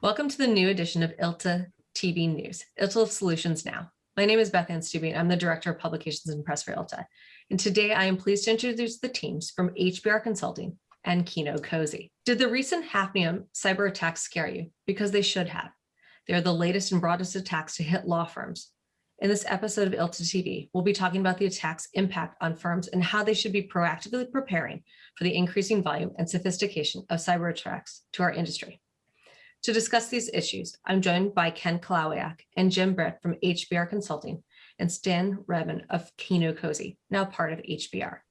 Welcome to the new edition of ILTA TV News, ILTA Solutions Now. My name is Beth and Stuebe, and I'm the Director of Publications and Press for ILTA. And today I am pleased to introduce the teams from HBR Consulting and Keno Kozie. Did the recent Hafnium cyber attacks scare you? Because they should have. They are the latest and broadest attacks to hit law firms. In this episode of ILTA TV, we'll be talking about the attack's impact on firms and how they should be proactively preparing for the increasing volume and sophistication of cyber attacks to our industry. To discuss these issues, I'm joined by Ken Kulawiak and Jim Britt from HBR Consulting and Stan Rabin of Keno Kozie, now part of HBR.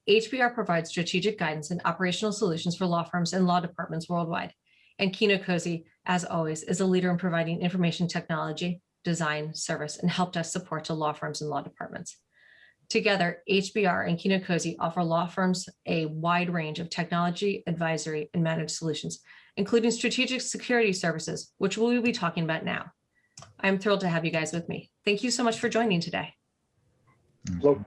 HBR provides strategic guidance and operational solutions for law firms and law departments worldwide. And Keno Kozie, as always, is a leader in providing information technology, design, service, and help desk support to law firms and law departments. Together, HBR and Keno Kozie offer law firms a wide range of technology, advisory, and managed solutions, including strategic security services, which we'll be talking about now. I'm thrilled to have you guys with me. Thank you so much for joining today. Hello.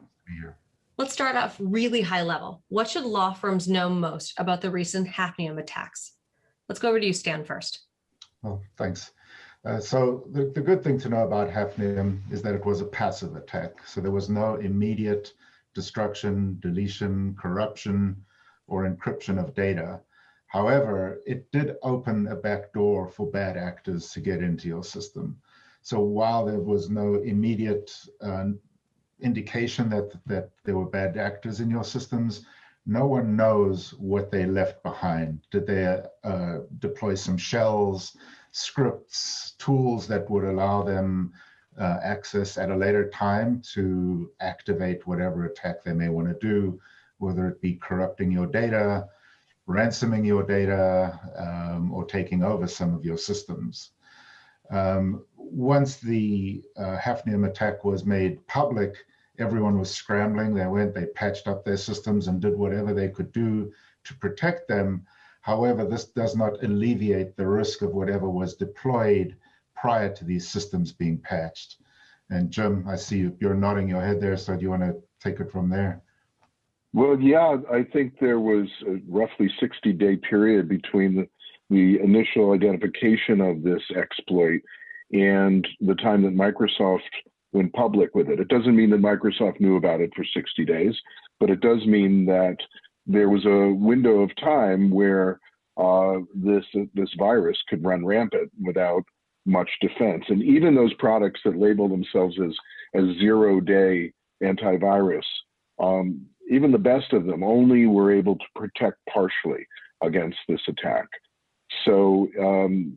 Let's start off really high level. What should law firms know most about the recent Hafnium attacks? Let's go over to you, Stan, first. Well, thanks. So the good thing to know about Hafnium is that it was a passive attack. So there was no immediate destruction, deletion, corruption, or encryption of data. However, it did open a back door for bad actors to get into your system. So while there was no immediate indication that there were bad actors in your systems, no one knows what they left behind. Did they deploy some shells, scripts, tools that would allow them access at a later time to activate whatever attack they may want to do, whether it be corrupting your data, ransoming your data, or taking over some of your systems. Once the Hafnium attack was made public, everyone was scrambling. They patched up their systems and did whatever they could do to protect them. However, this does not alleviate the risk of whatever was deployed prior to these systems being patched. And Jim, I see you're nodding your head there, so do you want to take it from there? Well, yeah, I think there was a roughly 60-day period between the initial identification of this exploit and the time that Microsoft went public with it. It doesn't mean that Microsoft knew about it for 60 days, but it does mean that there was a window of time where this virus could run rampant without much defense. And even those products that label themselves as zero-day antivirus, even the best of them only were able to protect partially against this attack. So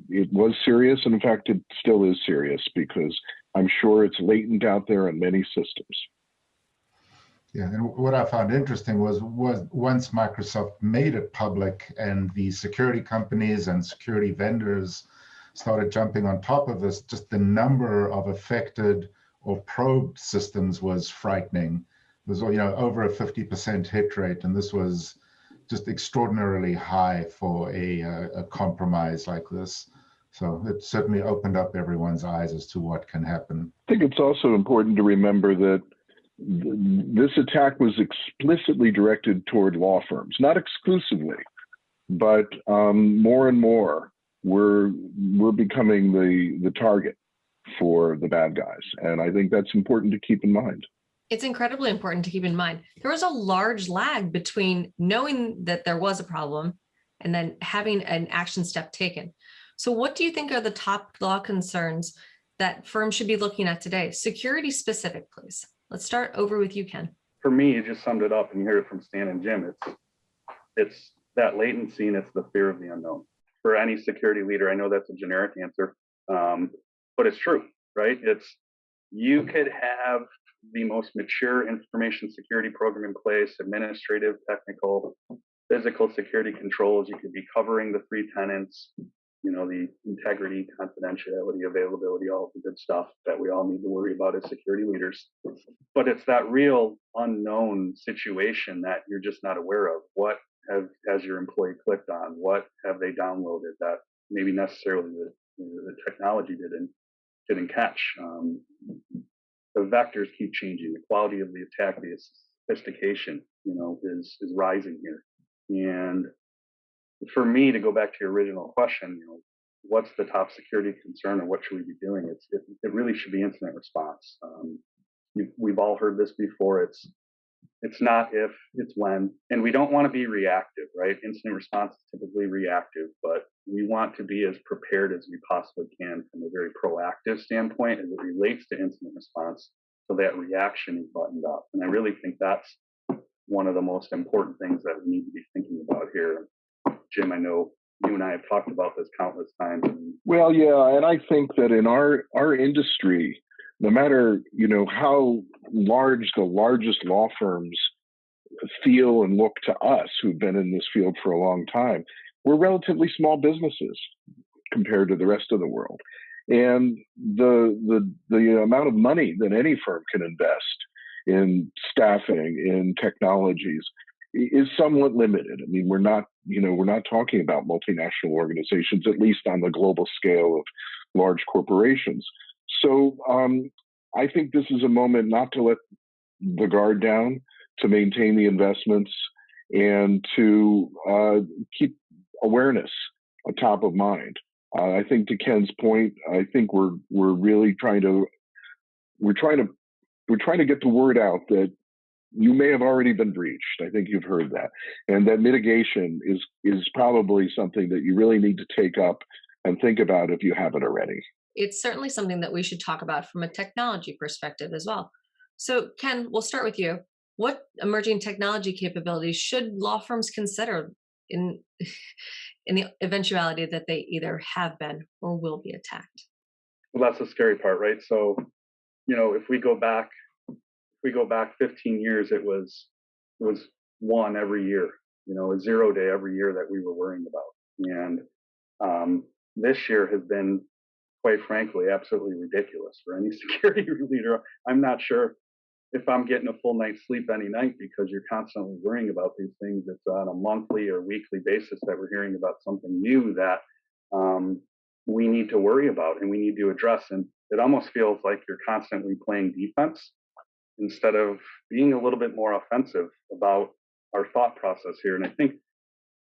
it was serious, and in fact, it still is serious because I'm sure it's latent out there in many systems. Yeah, and what I found interesting was once Microsoft made it public and the security companies and security vendors started jumping on top of this, just the number of affected or probed systems was frightening. It was, over a 50% hit rate, and this was just extraordinarily high for a compromise like this. So it certainly opened up everyone's eyes as to what can happen. I think it's also important to remember that this attack was explicitly directed toward law firms, not exclusively, but more and more we're becoming the target for the bad guys. And I think that's important to keep in mind. It's incredibly important to keep in mind. There was a large lag between knowing that there was a problem and then having an action step taken. So what do you think are the top law concerns that firms should be looking at today? Security specific, please. Let's start over with you, Ken. For me, you just summed it up, and you heard it from Stan and Jim. It's that latency, and it's the fear of the unknown. For any security leader, I know that's a generic answer, but it's true, right? You could have the most mature information security program in place, administrative, technical, physical security controls. You could be covering the 3 tenets, the integrity, confidentiality, availability, all the good stuff that we all need to worry about as security leaders. But it's that real unknown situation that you're just not aware of. What has your employee clicked on? What have they downloaded that maybe necessarily the technology didn't catch? The vectors keep changing. The quality of the attack, the sophistication, is rising here. And for me, to go back to your original question, what's the top security concern, or what should we be doing? It really should be incident response. We've all heard this before. It's not if, it's when. And we don't want to be reactive, right? Incident response is typically reactive, but we want to be as prepared as we possibly can from a very proactive standpoint as it relates to incident response, so that reaction is buttoned up. And I really think that's one of the most important things that we need to be thinking about here. Jim, I know you and I have talked about this countless times. Well, yeah, and I think that in our industry, no matter, how large the largest law firms feel and look to us who've been in this field for a long time, we're relatively small businesses compared to the rest of the world. And the amount of money that any firm can invest in staffing, in technologies, is somewhat limited. I mean, we're not talking about multinational organizations, at least on the global scale of large corporations. So I think this is a moment not to let the guard down, to maintain the investments, and to keep awareness top of mind. I think to Ken's point, I think we're really trying to get the word out that you may have already been breached. I think you've heard that, and that mitigation is probably something that you really need to take up and think about if you haven't already. It's certainly something that we should talk about from a technology perspective as well. So, Ken, we'll start with you. What emerging technology capabilities should law firms consider in the eventuality that they either have been or will be attacked? Well, that's the scary part, right? So, if we go back 15 years, it was one every year, a 0 day every year that we were worrying about. And this year has been, quite frankly, absolutely ridiculous for any security leader. I'm not sure if I'm getting a full night's sleep any night, because you're constantly worrying about these things. It's on a monthly or weekly basis that we're hearing about something new that we need to worry about and we need to address. And it almost feels like you're constantly playing defense instead of being a little bit more offensive about our thought process here. And I think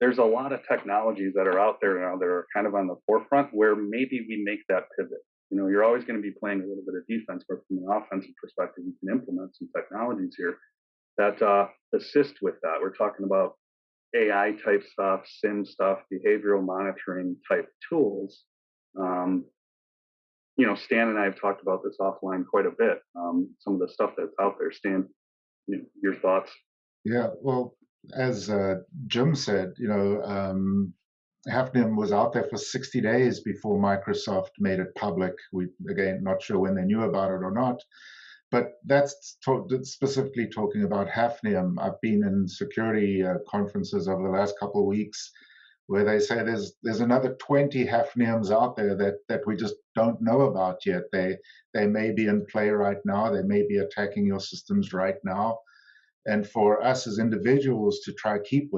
there's a lot of technologies that are out there now that are kind of on the forefront where maybe we make that pivot. You're always going to be playing a little bit of defense, but from an offensive perspective, you can implement some technologies here that assist with that. We're talking about AI type stuff, SIM stuff, behavioral monitoring type tools. Stan and I have talked about this offline quite a bit. Some of the stuff that's out there. Stan, your thoughts? Yeah, well, as Jim said, Hafnium was out there for 60 days before Microsoft made it public. We, again, not sure when they knew about it or not, but that's specifically talking about Hafnium. I've been in security conferences over the last couple of weeks where they say there's another 20 Hafniums out there that we just don't know about yet. They may be in play right now. They may be attacking your systems right now. And for us as individuals to try keep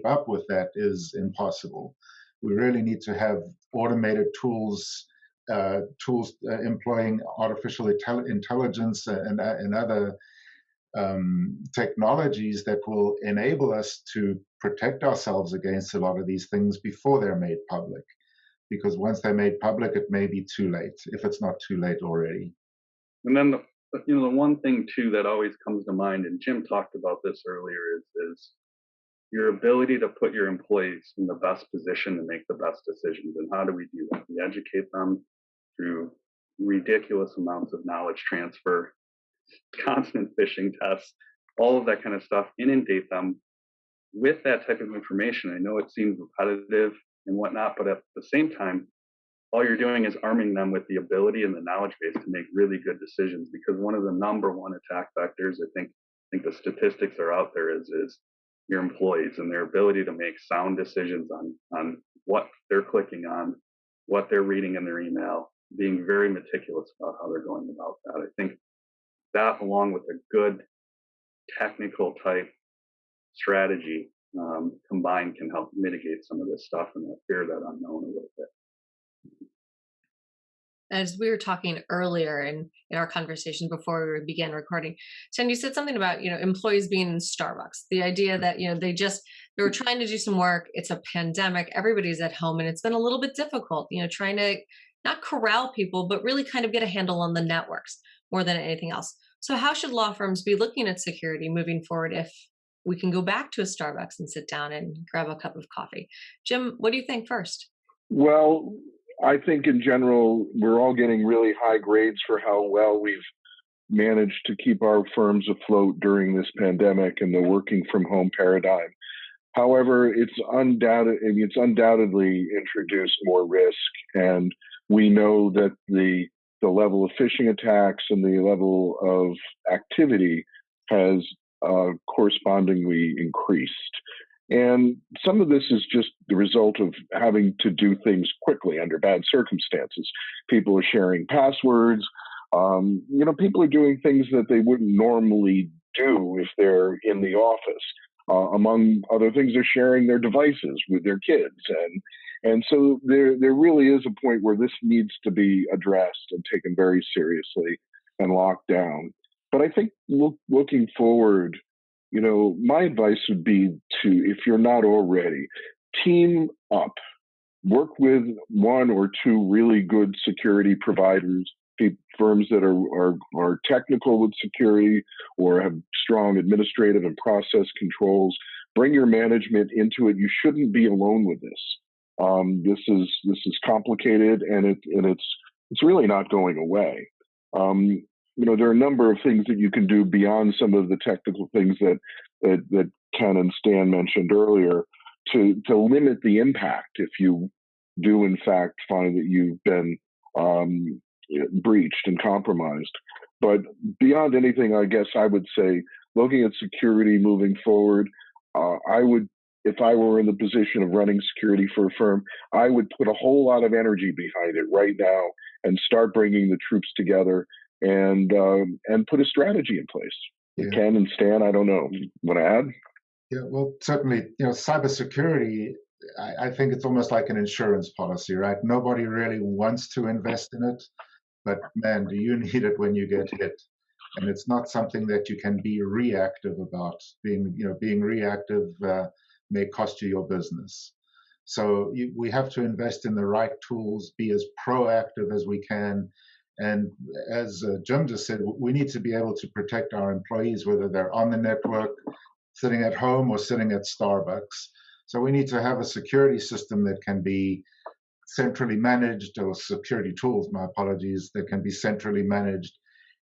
up with that is impossible. We really need to have automated tools employing artificial intelligence and other technologies that will enable us to protect ourselves against a lot of these things before they're made public. Because once they're made public, it may be too late, if it's not too late already. And then the one thing too that always comes to mind, and Jim talked about this earlier, is your ability to put your employees in the best position to make the best decisions. And how do we do that? We educate them through ridiculous amounts of knowledge transfer, constant phishing tests, all of that kind of stuff, inundate them with that type of information. I know it seems repetitive and whatnot, but at the same time, all you're doing is arming them with the ability and the knowledge base to make really good decisions. Because one of the number one attack vectors, I think the statistics are out there, is your employees and their ability to make sound decisions on what they're clicking on, what they're reading in their email, being very meticulous about how they're going about that. I think that, along with a good technical type strategy combined, can help mitigate some of this stuff and that fear, that unknown a little bit. As we were talking earlier in our conversation before we began recording, Jen, you said something about, employees being in Starbucks, the idea that, we were trying to do some work. It's a pandemic. Everybody's at home, and it's been a little bit difficult, trying to not corral people, but really kind of get a handle on the networks more than anything else. So how should law firms be looking at security moving forward if we can go back to a Starbucks and sit down and grab a cup of coffee? Jim, what do you think first? Well, I think in general, we're all getting really high grades for how well we've managed to keep our firms afloat during this pandemic and the working from home paradigm. However, it's undoubtedly introduced more risk, and we know that the level of phishing attacks and the level of activity has correspondingly increased. And some of this is just the result of having to do things quickly under bad circumstances. People are sharing passwords. People are doing things that they wouldn't normally do if they're in the office. Among other things, they're sharing their devices with their kids. And so there really is a point where this needs to be addressed and taken very seriously and locked down. But I think looking forward, my advice would be to, if you're not already, team up, work with one or two really good security providers, firms that are technical with security or have strong administrative and process controls. Bring your management into it. You shouldn't be alone with this. This is complicated, and it's really not going away. There are a number of things that you can do beyond some of the technical things that Ken and Stan mentioned earlier to limit the impact if you do in fact find that you've been breached and compromised. But beyond anything, I guess I would say, looking at security moving forward, if I were in the position of running security for a firm, I would put a whole lot of energy behind it right now and start bringing the troops together and put a strategy in place. Yeah. Ken and Stan, I don't know, want to add? Yeah, well, certainly, cybersecurity, I think it's almost like an insurance policy, right? Nobody really wants to invest in it, but man, do you need it when you get hit? And it's not something that you can be reactive about. Being reactive may cost you your business. So we have to invest in the right tools, be as proactive as we can. And as Jim just said, we need to be able to protect our employees, whether they're on the network, sitting at home, or sitting at Starbucks. So we need to have a security system that can be centrally managed, or security tools, my apologies, that can be centrally managed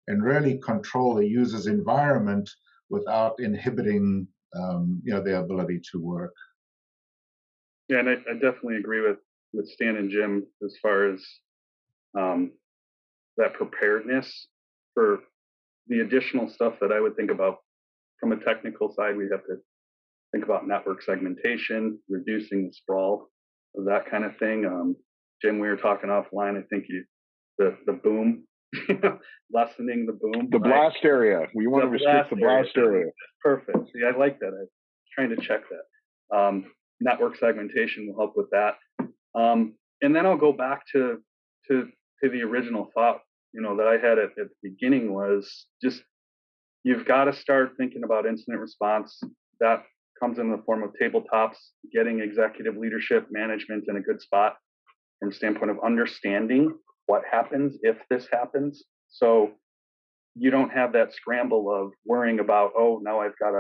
and really control the user's environment without inhibiting their ability to work. Yeah, and I definitely agree with Stan and Jim as far as that preparedness for the additional stuff that I would think about. From a technical side, we have to think about network segmentation, reducing the sprawl, that kind of thing. Jim, we were talking offline. I think the boom, lessening the boom. The blast area. We want to restrict the blast area. Perfect. See, I like that. I was trying to check that. Network segmentation will help with that. And then I'll go back to the original thought, that I had at the beginning, was just, you've got to start thinking about incident response. That comes in the form of tabletops, getting executive leadership, management in a good spot from the standpoint of understanding what happens if this happens. So you don't have that scramble of worrying about, oh, now I've got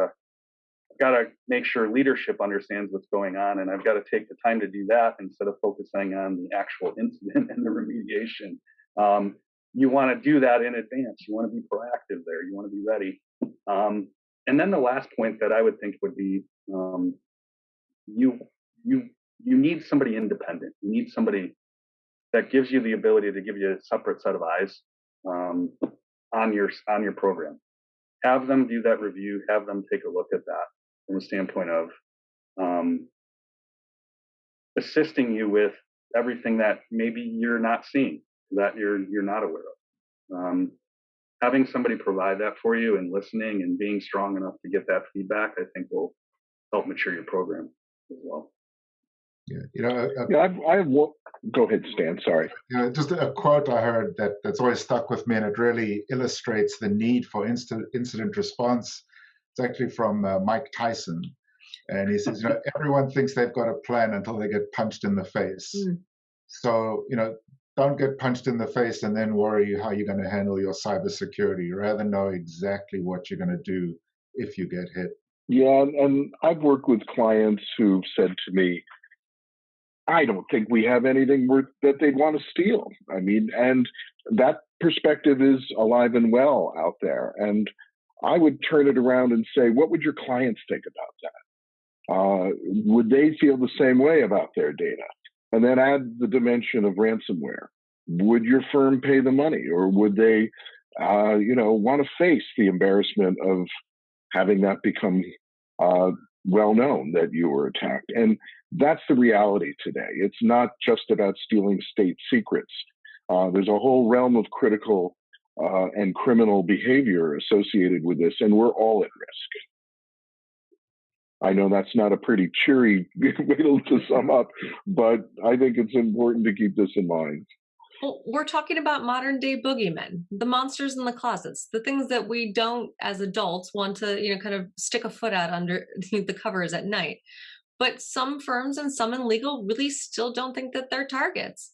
to make sure leadership understands what's going on, and I've got to take the time to do that instead of focusing on the actual incident and the remediation. You want to do that in advance. You want to be proactive there. You want to be ready. And then the last point that I would think would be, you need somebody independent. You need somebody that gives you the ability to give you a separate set of eyes on your program. Have them do that review. Have them take a look at that from a standpoint of assisting you with everything that maybe you're not seeing, that you're not aware of. Having somebody provide that for you and listening and being strong enough to get that feedback, I think, will help mature your program as well. Yeah, I have one. Go ahead, Stan. Sorry. Just a quote I heard that's always stuck with me, and it really illustrates the need for incident response. It's actually from Mike Tyson, And he says, everyone thinks they've got a plan until they get punched in the face. So, don't get punched in the face and then worry how you're going to handle your cybersecurity. Rather know exactly what you're going to do if you get hit. Yeah, and I've worked with clients who've said to me, I don't think we have anything that they'd want to steal. I mean, and that perspective is alive and well out there. And I would turn it around and say, what would your clients think about that? Would they feel the same way about their data? And then add the dimension of ransomware. Would your firm pay the money, or would they, want to face the embarrassment of having that become well known that you were attacked? And that's the reality today. It's not just about stealing state secrets. There's a whole realm of critical and criminal behavior associated with this, and we're all at risk. I know that's not a pretty cheery way to sum up, but I think it's important to keep this in mind. Well, we're talking about modern day boogeymen, the monsters in the closets, the things that we don't, as adults, want to, kind of stick a foot out under the covers at night. But some firms and some in legal really still don't think that they're targets.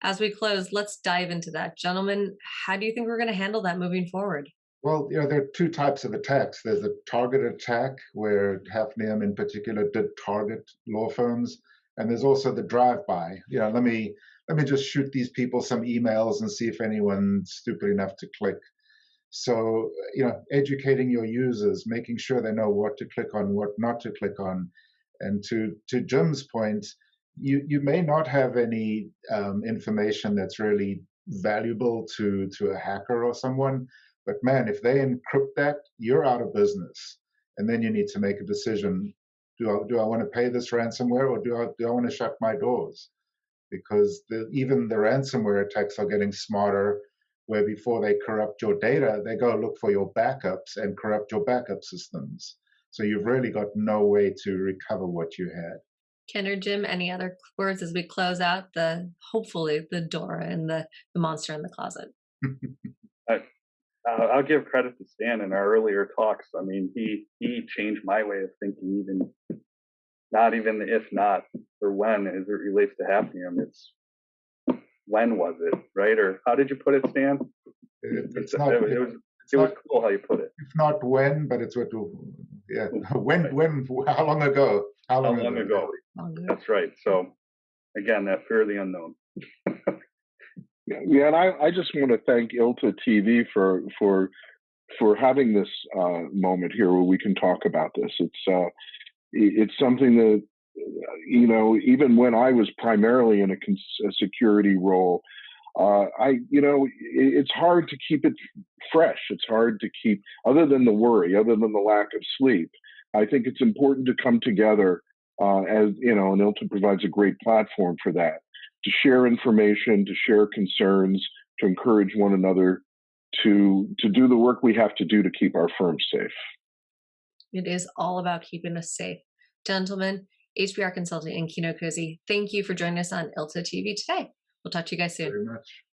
As we close, let's dive into that. Gentlemen, how do you think we're going to handle that moving forward? Well, there are two types of attacks. There's a targeted attack, where Hafnium in particular did target law firms, and there's also the drive-by. Let me just shoot these people some emails and see if anyone's stupid enough to click. So, educating your users, making sure they know what to click on, what not to click on. And to Jim's point, you may not have any information that's really valuable to a hacker or someone, but man, if they encrypt that, you're out of business. And then you need to make a decision. Do I want to pay this ransomware, or do I want to shut my doors? Because even the ransomware attacks are getting smarter, where before they corrupt your data, they go look for your backups and corrupt your backup systems. So you've really got no way to recover what you had. Ken or Jim, any other words as we close out hopefully the Dora and the monster in the closet? I'll give credit to Stan in our earlier talks. I mean, he changed my way of thinking, even not even the if not or when as it relates to Hafnium. It's when was it, right? Or how did you put it, Stan? It was cool how you put it. It's not when, but it's what. Yeah, when? How long ago? How long ago? That's right. So again, that fear of the unknown. Yeah, and I just want to thank ILTA TV for having this moment here where we can talk about this. It's something that, even when I was primarily in a security role, it's hard to keep it fresh. It's hard to keep, other than the worry, other than the lack of sleep. I think it's important to come together, and ILTA provides a great platform for that, to share information, to share concerns, to encourage one another to do the work we have to do to keep our firms safe. It is all about keeping us safe. Gentlemen, HBR Consulting and Keno Kozie, thank you for joining us on ILTA TV today. We'll talk to you guys soon. Very much.